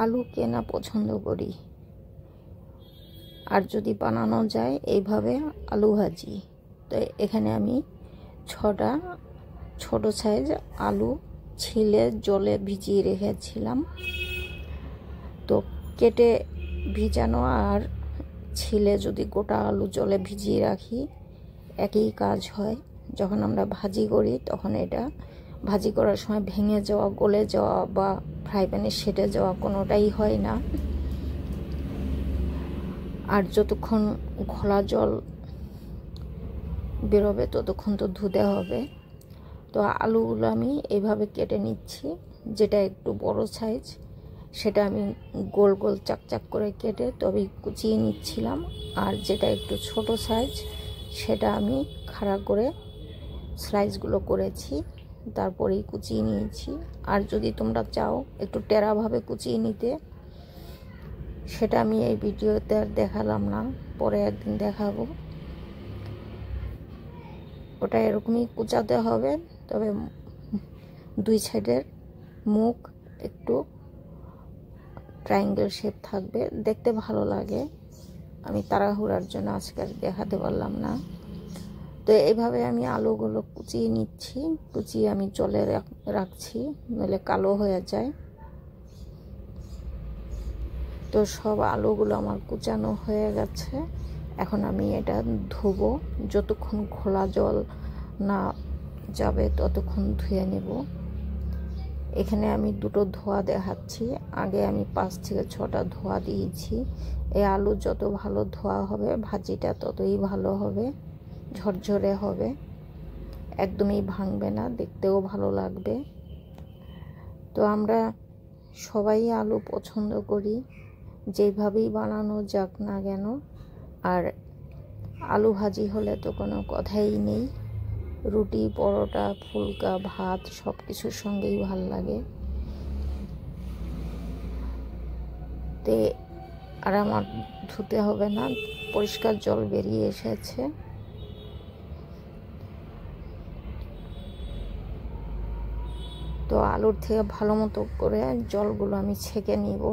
আলু কেনা পছন্দ করি, আর যদি বানানো যায় এইভাবে আলু ভাজি। তো এখানে আমি 6টা ছোট সাইজ আলু ছিলে জলে ভিজিয়ে রেখেছিলাম। তো কেটে ভিজানো আর ছিলে যদি গোটা আলু জলে ভিজিয়ে রাখি একই কাজ হয়। যখন আমরা ভাজি করি তখন এটা ভাজি করার সময় ভেঙে যাওয়া, গলে যাওয়া বা ফ্রাই প্যানে সেটে যাওয়া কোনোটাই হয় না। আর যতক্ষণ ঘোলা জল বেরোবে ততক্ষণ তো ধুতে হবে। তো আলুগুলো আমি এইভাবে কেটে নিচ্ছি। যেটা একটু বড় সাইজ সেটা আমি গোল গোল চাকচাক করে কেটে তবে কুচিয়ে নিচ্ছিলাম, আর যেটা একটু ছোট সাইজ সেটা আমি খাড়া করে স্লাইসগুলো করেছি, তারপরেই কুচিয়ে নিয়েছি। আর যদি তোমরা চাও একটু টেরাভাবে কুচিয়ে নিতে, সেটা আমি এই ভিডিওতে আর দেখালাম না, পরে একদিন দেখাবো। ওটা এরকমই কুচাতে হবে, তবে দুই সাইডের মুখ একটু ট্রায়াঙ্গেল শেপ থাকবে, দেখতে ভালো লাগে। আমি তাড়াহুড়ার জন্য আজকে আর দেখাতে পারলাম না। তো এইভাবে আমি আলুগুলো কুচিয়ে নিচ্ছি, কুচিয়ে আমি জলে রাখছি, নইলে কালো হয়ে যায়। তো সব আলুগুলো আমার কুচানো হয়ে গেছে। এখন আমি এটা ধুবো, যতক্ষণ ঘোলা জল না যাবে ততক্ষণ ধুয়ে নেব। এখানে আমি দুটো ধোয়া দেখাচ্ছি, আগে আমি 5 থেকে 6টা ধোয়া দিয়েছি। এই আলু যত ভালো ধোয়া হবে ভাজিটা ততই ভালো হবে, ঝরঝরে হবে, একদমই ভাঙবে না, দেখতেও ভালো লাগবে। তো আমরা সবাই আলু পছন্দ করি, যেভাবেই বানানো যাক না কেন। আর আলু ভাজি হলে তো কোনো কথাই নেই, রুটি, পরোটা, ফুলকা, ভাত সব কিছুর সঙ্গেই ভাল লাগে। তে আর আমার ধুতে হবে না, পরিষ্কার জল বেরিয়ে এসেছে। তো আলুর থেকে ভালো মতো করে জলগুলো আমি ছেঁকে নিব।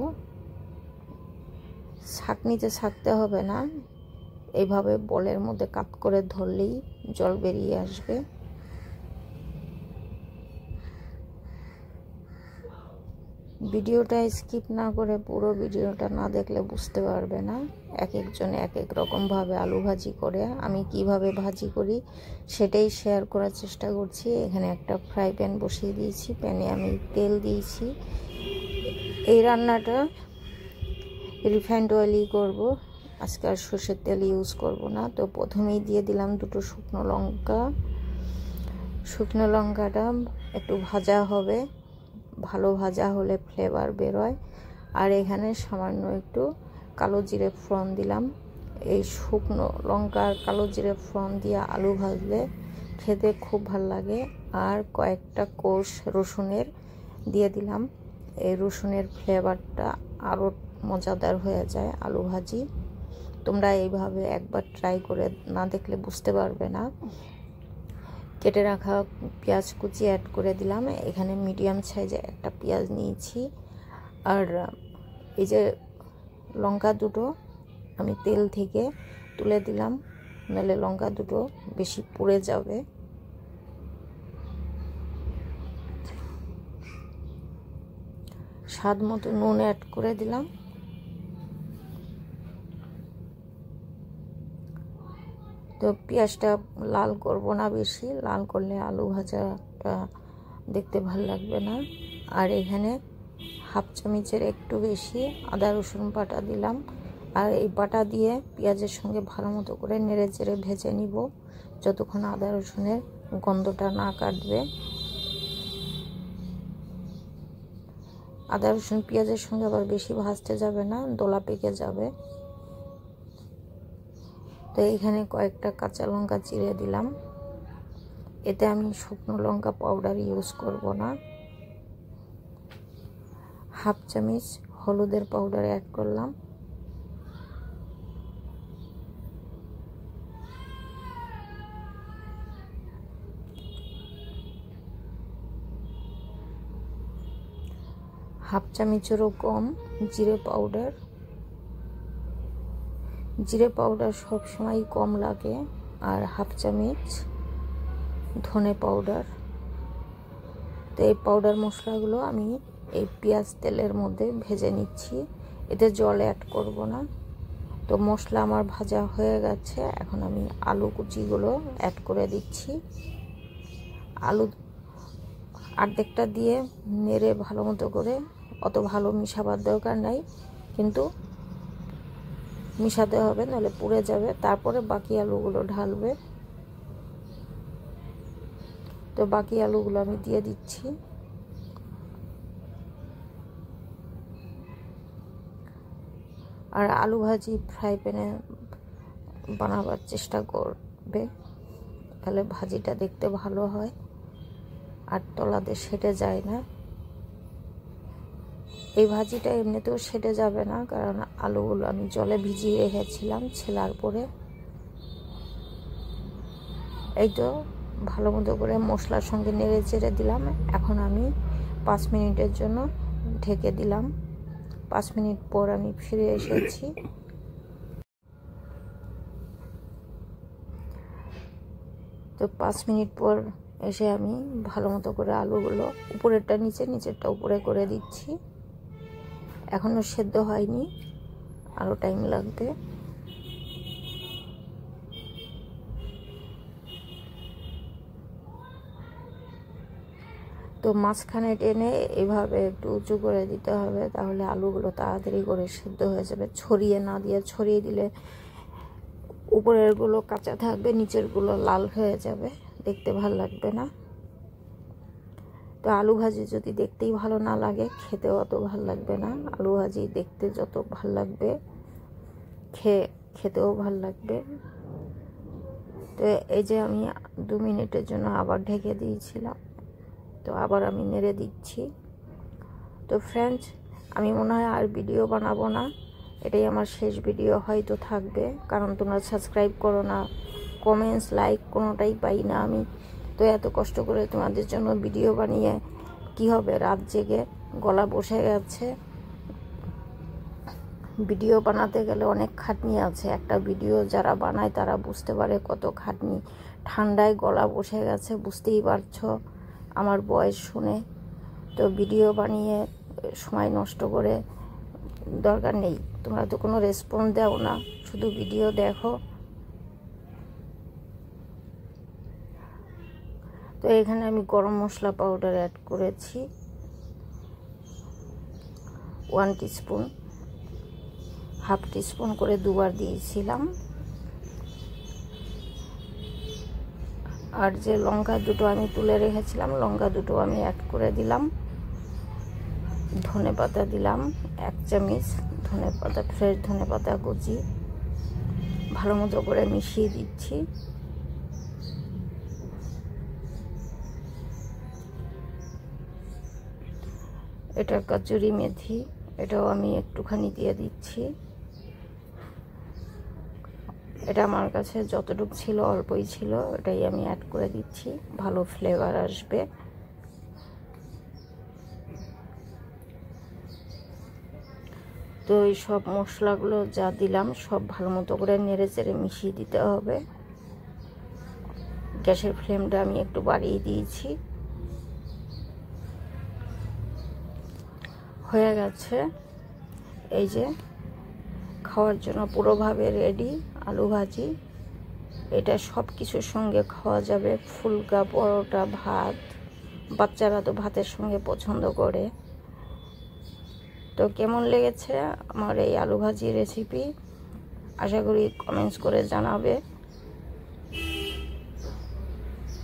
ছাঁকনিতে ছাঁকতে হবে না, এইভাবে বলের মধ্যে কাত করে ধরলেই জল বেরিয়ে আসবে। ভিডিওটা স্কিপ না করে পুরো ভিডিওটা না দেখলে বুঝতে পারবে না। এক একজন এক এক রকমভাবে আলু ভাজি করে, আমি কিভাবে ভাজি করি সেটাই শেয়ার করার চেষ্টা করছি। এখানে একটা ফ্রাই প্যান বসিয়ে দিয়েছি, প্যানে আমি তেল দিয়েছি। এই রান্নাটা রিফাইন্ড অয়েলই করব, আজকে আর সর্ষের তেল ইউজ করব না। তো প্রথমেই দিয়ে দিলাম দুটো শুকনো লঙ্কা। শুকনো লঙ্কাটা একটু ভাজা হবে, ভালো ভাজা হলে ফ্লেভার বেরোয়। আর এখানে সামান্য একটু কালো জিরে ফোড়ন দিলাম। এই শুকনো লঙ্কা আর কালো জিরে ফোড়ন দিয়ে আলু ভাজলে খেতে খুব ভালো লাগে। আর কয়েকটা কোষ রসুনের দিয়ে দিলাম, এই রসুনের ফ্লেভারটা আরও মজাদার হয়ে যায় আলু ভাজি। তোমরা এইভাবে একবার ট্রাই করে না দেখলে বুঝতে পারবে না। কেটে রাখা পেঁয়াজ কুচি অ্যাড করে দিলাম। এখানে মিডিয়াম সাইজে একটা পেঁয়াজ নিয়েছি। আর এই যে লঙ্কা দুটো আমি তেল থেকে তুলে দিলাম, নাহলে লঙ্কা দুটো বেশি পুড়ে যাবে। স্বাদ মতো নুন অ্যাড করে দিলাম। তো পেঁয়াজটা লাল করব না, বেশি লাল করলে আলু ভাজাটা দেখতে ভালো লাগবে না। আর এখানে হাফ চামচের একটু বেশি আদা রসুন বাটা দিলাম। আর এই বাটা দিয়ে পেঁয়াজের সঙ্গে ভালো মতো করে নেড়ে চেড়ে ভেজে নিব, যতক্ষণ আদা রসুনের গন্ধটা না কাটবে। আদা রসুন পেঁয়াজের সঙ্গে আবার বেশি ভাজতে যাবে না, দোলা পেকে যাবে। তো এখানে কয়েকটা কাঁচা লঙ্কা চিড়ে দিলাম। এতে আমি শুকনো লঙ্কা পাউডার ইউজ করব না। হাফ চামচ হলুদের পাউডার অ্যাড করলাম। হাফ চামচেরও কম জিরে পাউডার। জিরে পাউডার সব সময় কম লাগে। আর হাফ চামচ ধনে পাউডার। তো এই পাউডার মশলাগুলো আমি এই পেঁয়াজ তেলের মধ্যে ভেজে নিচ্ছি, এতে জল অ্যাড করব না। তো মশলা আমার ভাজা হয়ে গেছে, এখন আমি আলু কুচিগুলো অ্যাড করে দিচ্ছি। আলু অর্ধেকটা দিয়ে নেড়ে ভালো মতো করে, অত ভালো মিশাবার দরকার নাই, কিন্তু মিশাতে হবে, নাহলে পুড়ে যাবে। তারপরে বাকি আলুগুলো ঢালবে। তো বাকি আলুগুলো আমি দিয়ে দিচ্ছি। আর আলু ভাজি ফ্রাই প্যানে বানাবার চেষ্টা করবে, তাহলে ভাজিটা দেখতে ভালো হয় আর তলাতে সেটে যায় না। এই ভাজিটা এমনিতেও সেটে যাবে না, কারণ আলুগুলো আমি জলে ভিজিয়ে রেখেছিলাম ছেলার পরে। এই তো ভালো মতো করে মশলার সঙ্গে নেড়ে চেড়ে দিলাম। এখন আমি 5 মিনিটের জন্য ঢেকে দিলাম। 5 মিনিট পর আমি ফিরে এসেছি। তো 5 মিনিট পর এসে আমি ভালো মতো করে আলুগুলো উপরেরটা নিচে, নিচেরটা উপরে করে দিচ্ছি। এখনো সেদ্ধ হয়নি, আরও টাইম লাগবে। তো মাঝখানে টেনে এভাবে একটু উঁচু করে দিতে হবে, তাহলে আলুগুলো তাড়াতাড়ি করে সেদ্ধ হয়ে যাবে। ছড়িয়ে না দিয়ে, ছড়িয়ে দিলে উপরেরগুলো কাঁচা থাকবে, নিচেরগুলো লাল হয়ে যাবে, দেখতে ভালো লাগবে না। তো আলু ভাজি যদি দেখতেই ভালো না লাগে, খেতেও অত ভালো লাগবে না। আলু ভাজি দেখতে যত ভালো লাগবে, খেতেও ভালো লাগবে। তো এই যে আমি 2 মিনিটের জন্য আবার ঢেকে দিয়েছিলাম, তো আবার আমি নেড়ে দিচ্ছি। তো ফ্রেন্ডস, আমি মনে হয় আর ভিডিও বানাবো না, এটাই আমার শেষ ভিডিও হয়তো থাকবে, কারণ তোমরা সাবস্ক্রাইব করো না, কমেন্টস লাইক কোনোটাই পাই না আমি। তো এত কষ্ট করে তোমাদের জন্য ভিডিও বানিয়ে কি হবে, রাত জেগে গলা বসে গেছে। ভিডিও বানাতে গেলে অনেক খাটনি আছে, একটা ভিডিও যারা বানায় তারা বুঝতে পারে কত খাটনি। ঠান্ডায় গলা বসে গেছে, বুঝতেই পারছো আমার বয়স শুনে। তো ভিডিও বানিয়ে সময় নষ্ট করে দরকার নেই। তোমরা তো কোনো রেসপন্স দাও না, শুধু ভিডিও দেখো। তো এখানে আমি গরম মশলা পাউডার অ্যাড করেছি 1 টিস্পুন, হাফ টিস্পুন করে দুবার দিয়েছিলাম। আর যে লঙ্কা দুটো আমি তুলে রেখেছিলাম, লঙ্কা দুটো আমি অ্যাড করে দিলাম। ধনে পাতা দিলাম 1 চামচ, ধনে পাতা, ফ্রেশ ধনে পাতা কুচি। ভালো মতো করে মিশিয়ে দিচ্ছি। এটা কচুরি মেথি, এটাও আমি একটুখানি দিয়ে দিচ্ছি। এটা আমার কাছে যতটুকু ছিল অল্পই ছিল, এটাই আমি অ্যাড করে দিচ্ছি, ভালো ফ্লেভার আসবে। তো এই সব মশলাগুলো যা দিলাম সব ভালো মতো করে নেড়ে চেড়ে মিশিয়ে দিতে হবে। গ্যাসের ফ্লেমটা আমি একটু বাড়িয়ে দিয়েছি। হয়ে গেছে, এই যে খাওয়ার জন্য পুরোভাবে রেডি আলু ভাজি। এটা সব কিছুর সঙ্গে খাওয়া যাবে, ফুলকা, পরোটা, ভাত। বাচ্চারা তো ভাতের সঙ্গে পছন্দ করে। তো কেমন লেগেছে আমার এই আলু ভাজি রেসিপি, আশা করি কমেন্টস করে জানাবে।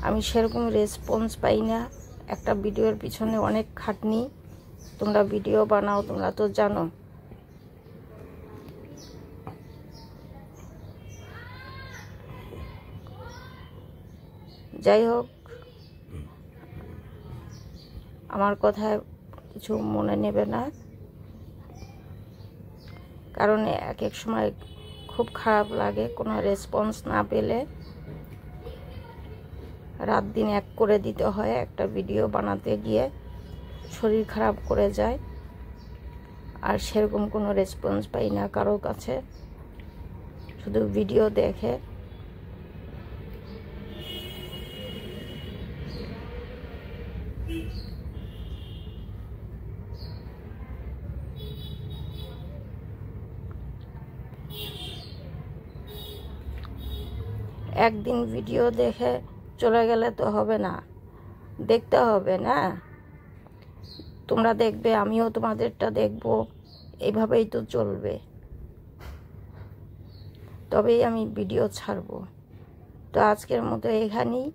আমি সেরকম রেসপন্স পাই না, একটা ভিডিওর পিছনে অনেক খাটনি। তোমরা ভিডিও বানাও, তোমরা তো জানো। যাই হোক, আমার কথায় কিছু মনে নেবে না, কারণ এক এক সময় খুব খারাপ লাগে কোনো রেসপন্স না পেলে। রাত দিন এক করে দিতে হয়, একটা ভিডিও বানাতে গিয়ে শরীর খারাপ করে যায়। আর সেরকম কোনো রেসপন্স পাই না কারো কাছে, শুধু ভিডিও দেখে। একদিন ভিডিও দেখে চলে গেলে তো হবে না, দেখতে হবে না? তোমরা দেখবে, আমিও তোমাদেরটা দেখব, এইভাবেই তো চলবে, তবেই আমি ভিডিও ছাড়ব। তো আজকের মতো এখানেই।